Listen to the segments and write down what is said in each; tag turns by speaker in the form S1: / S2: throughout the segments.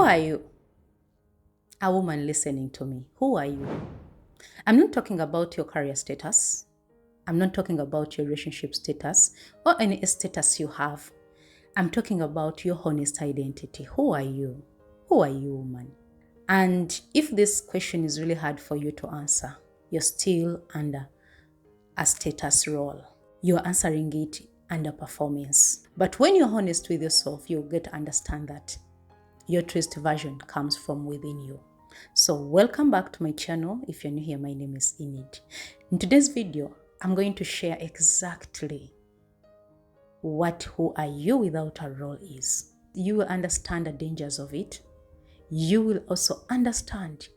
S1: are you? A woman listening to me. Who are you? I'm not talking about your career status. I'm not talking about your relationship status or any status you have. I'm talking about your honest identity. Who are you? Who are you, woman? And if this question is really hard for you to answer, you're still under a status role. You're answering it under performance. But when you're honest with yourself, you'll get to understand that your truest version comes from within you. So welcome back to my channel. If you're new here, my name is Enid. In today's video, I'm going to share exactly what who are you without a role is. You will understand the dangers of it. You will also understand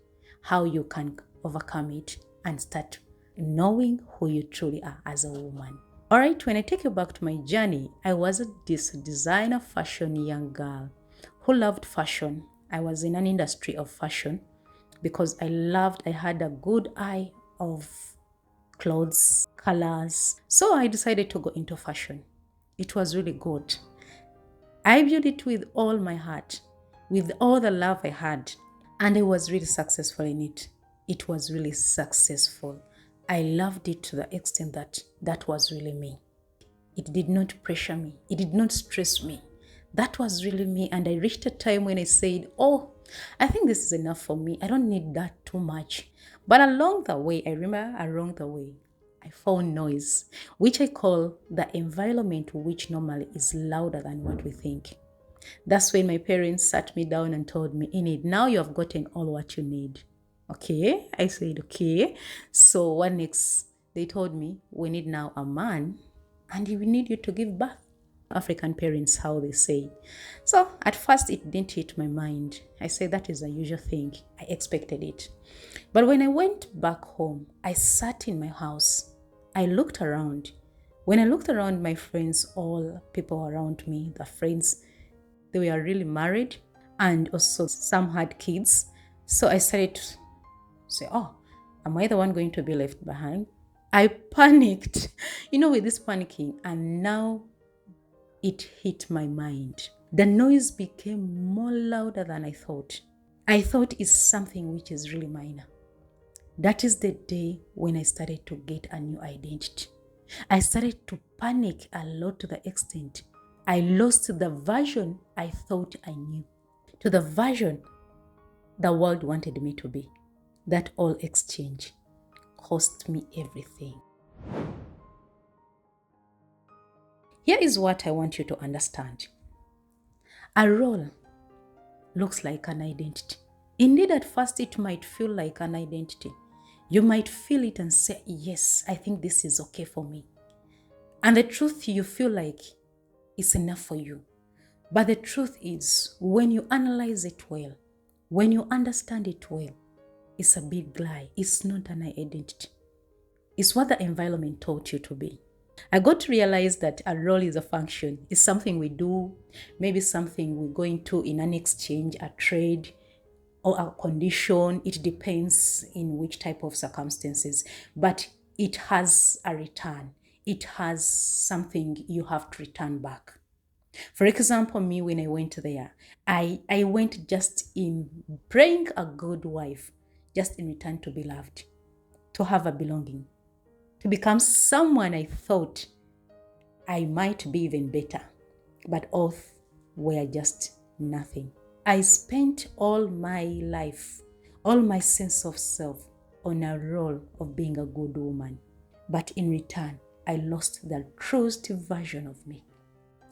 S1: how you can overcome it and start knowing who you truly are as a woman. All right, when I take you back to my journey, I was this designer fashion young girl who loved fashion. I was in an industry of fashion because I had a good eye of clothes, colors. So I decided to go into fashion. It was really good. I viewed it with all my heart, with all the love I had, and I was really successful in it. It was really successful. I loved it to the extent that that was really me. It did not pressure me. It did not stress me. That was really me. And I reached a time when I said, oh, I think this is enough for me. I don't need that too much. But along the way, I found noise, which I call the environment, which normally is louder than what we think. That's when my parents sat me down and told me, Enid, now you have gotten all what you need. Okay, I said, okay. So what next? They told me, we need now a man and we need you to give birth. African parents, how they say. So at first it didn't hit my mind. I said that is a usual thing. I expected it. But when I went back home, I sat in my house. I looked around. When I looked around, my friends, all people around me, the friends, they were really married and also some had kids. So I started to say, oh, am I the one going to be left behind? I panicked, with this panicking, and now it hit my mind. The noise became more louder than I thought. I thought it's something which is really minor. That is the day when I started to get a new identity. I started to panic a lot to the extent I lost the version I thought I knew to the version the world wanted me to be. That all exchange cost me everything. Here is what I want you to understand. A role looks like an identity. Indeed, at first it might feel like an identity. You might feel it and say, yes, I think this is okay for me. And the truth, you feel like it's enough for you. But the truth is, when you analyze it well, when you understand it well, it's a big lie. It's not an identity. It's what the environment taught you to be. I got to realize that a role is a function. It's something we do, maybe something we're going to in an exchange, a trade, or a condition. It depends in which type of circumstances, but it has a return. It has something you have to return back. For example, me, when I went there, I went just in praying a good wife, just in return to be loved, to have a belonging, to become someone I thought I might be even better, but all were just nothing. I spent all my life, all my sense of self on a role of being a good woman. But in return, I lost the truest version of me.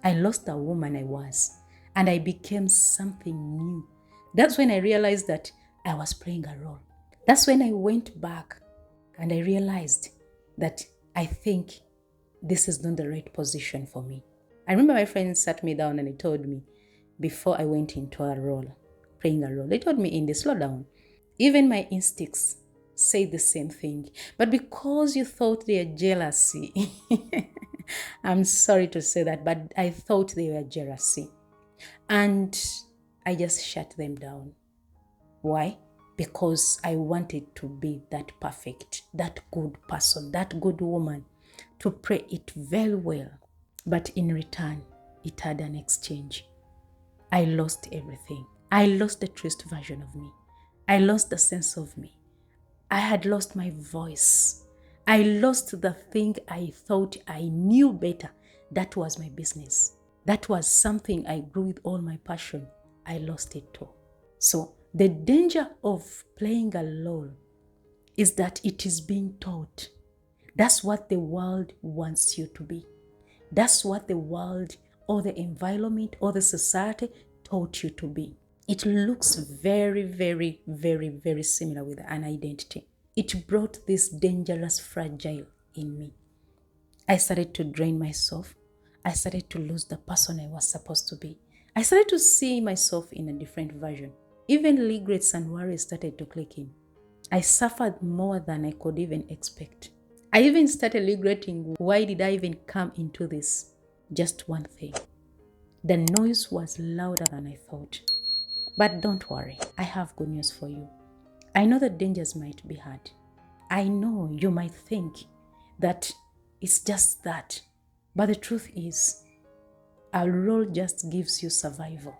S1: I lost the woman I was, and I became something new. That's when I realized that I was playing a role. That's when I went back and I realized that I think this is not the right position for me. I remember my friends sat me down and they told me, before I went into a role, playing a role, they told me, Indy, slow down. Even my instincts say the same thing. But because you thought they are jealousy, I'm sorry to say that, but I thought they were jealousy. And I just shut them down. Why? Because I wanted to be that perfect, that good person, that good woman, to pray it very well. But in return, it had an exchange. I lost everything. I lost the truest version of me. I lost the sense of me. I had lost my voice. I lost the thing I thought I knew better. That was my business. That was something I grew with all my passion. I lost it too. So the danger of playing a role is that it is being taught. That's what the world wants you to be. That's what the world or the environment or the society taught you to be. It looks very, very, very, very similar with an identity. It brought this dangerous fragile in me. I started to drain myself. I started to lose the person I was supposed to be. I started to see myself in a different version. Even regrets and worries started to click in. I suffered more than I could even expect. I even started regretting, why did I even come into this? Just one thing. The noise was louder than I thought. But don't worry, I have good news for you. I know the dangers might be hard. I know you might think that it's just that. But the truth is, a role just gives you survival.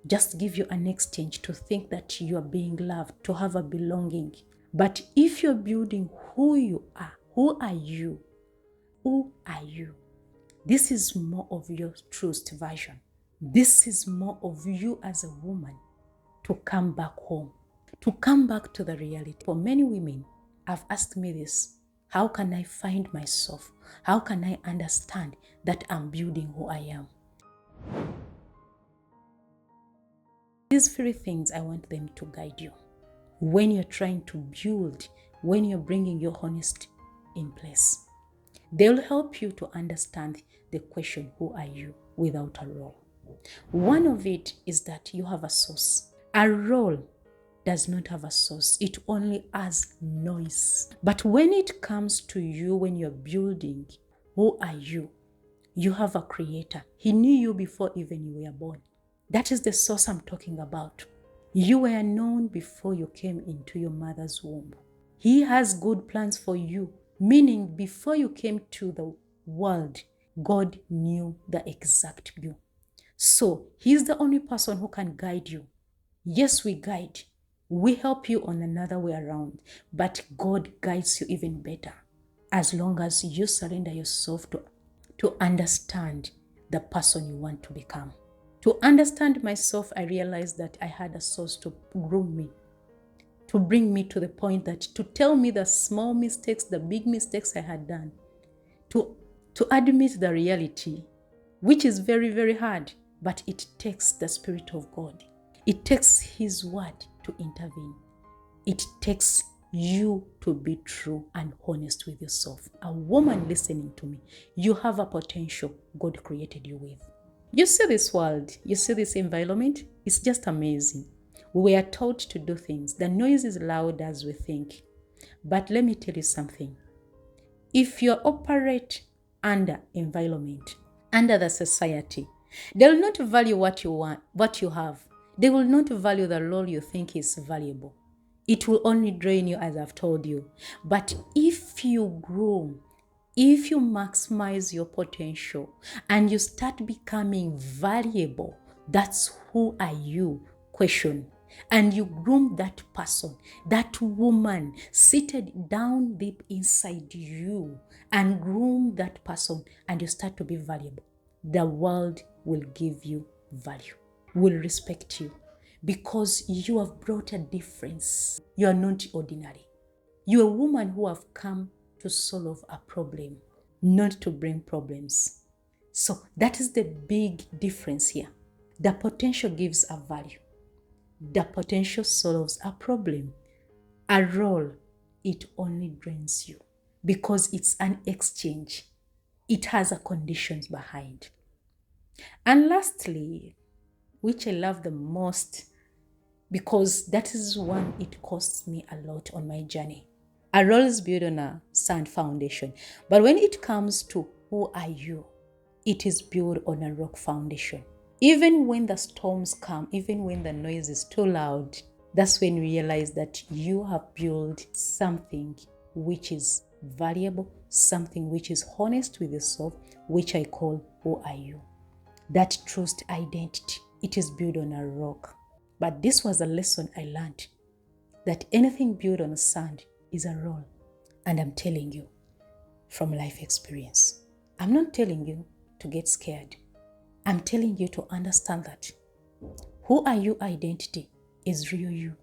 S1: Just give you an exchange to think that you are being loved, to have a belonging. But if you're building who you are, who are you? Who are you? This is more of your truest version. This is more of you as a woman to come back home, to come back to the reality. For many women have asked me this: how can I find myself? How can I understand that I'm building who I am? These three things, I want them to guide you. When you're trying to build, when you're bringing your honesty in place, they'll help you to understand the question, who are you, without a role. One of it is that you have a source. A role does not have a source. It only has noise. But when it comes to you, when you're building, who are you? You have a creator. He knew you before even you were born. That is the source I'm talking about. You were known before you came into your mother's womb. He has good plans for you, meaning before you came to the world, God knew the exact you. So he's the only person who can guide you. Yes, we guide. We help you on another way around, but God guides you even better as long as you surrender yourself to understand the person you want to become. To understand myself, I realized that I had a source to groom me, to bring me to the point that to tell me the small mistakes, the big mistakes I had done, to admit the reality, which is very, very hard, but it takes the Spirit of God. It takes His word to intervene. It takes you to be true and honest with yourself. A woman listening to me, you have a potential God created you with. You see this world, you see this environment, it's just amazing. We are taught to do things. The noise is loud as we think. But let me tell you something. If you operate under environment, under the society, they will not value what you want, what you have. They will not value the role you think is valuable. It will only drain you, as I've told you. But if you grow, if you maximize your potential and you start becoming valuable, that's who are you question. And you groom that person, that woman seated down deep inside you, and groom that person, and you start to be valuable. The world will give you value, will respect you, because you have brought a difference. You are not ordinary. You're a woman who have come to solve a problem, not to bring problems. So that is the big difference here. The potential gives a value. The potential solves a problem. A role, it only drains you because it's an exchange. It has a conditions behind. And lastly, which I love the most, because that is one it costs me a lot on my journey. A role is built on a sand foundation, but when it comes to who are you, it is built on a rock foundation. Even when the storms come, even when the noise is too loud, that's when you realize that you have built something which is valuable, something which is honest with yourself, which I call who are you. That trust identity, it is built on a rock. But this was a lesson I learned, that anything built on sand is a roll. And I'm telling you from life experience. I'm not telling you to get scared. I'm telling you to understand that who are you identity is real you.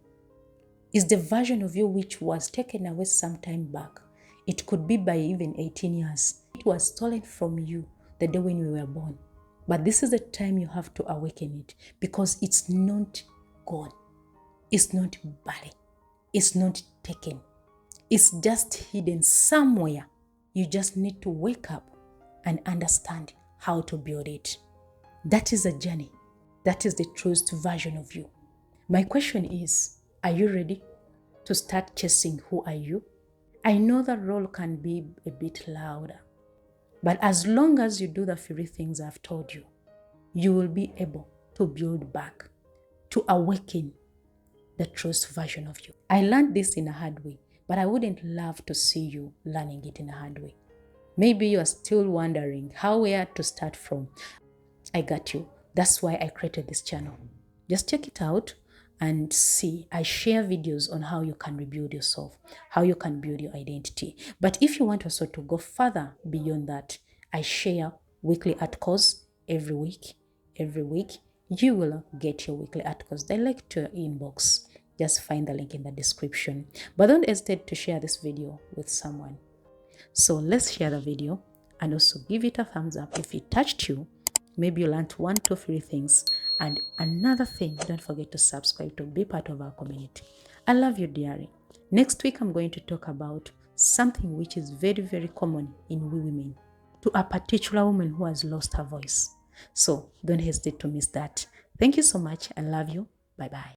S1: Is the version of you which was taken away some time back. It could be by even 18 years. It was stolen from you the day when you were born. But this is the time you have to awaken it, because it's not gone. It's not buried. It's not taken. It's just hidden somewhere. You just need to wake up and understand how to build it. That is a journey. That is the truest version of you. My question is, are you ready to start chasing who are you? I know that role can be a bit louder, but as long as you do the three things I've told you, you will be able to build back, to awaken the truest version of you. I learned this in a hard way, but I wouldn't love to see you learning it in a hard way. Maybe you are still wondering where to start from. I got you. That's why I created this channel. Just check it out and see. I share videos on how you can rebuild yourself, how you can build your identity. But if you want also to go further beyond that, I share weekly articles every week. Every week, you will get your weekly articles direct to your inbox. Just find the link in the description. But don't hesitate to share this video with someone. So let's share the video and also give it a thumbs up if it touched you. Maybe you learned 1, 2, 3 things. And another thing, don't forget to subscribe to be part of our community. I love you dearly. Next week, I'm going to talk about something which is very, very common in we women, to a particular woman who has lost her voice. So don't hesitate to miss that. Thank you so much. I love you. Bye-bye.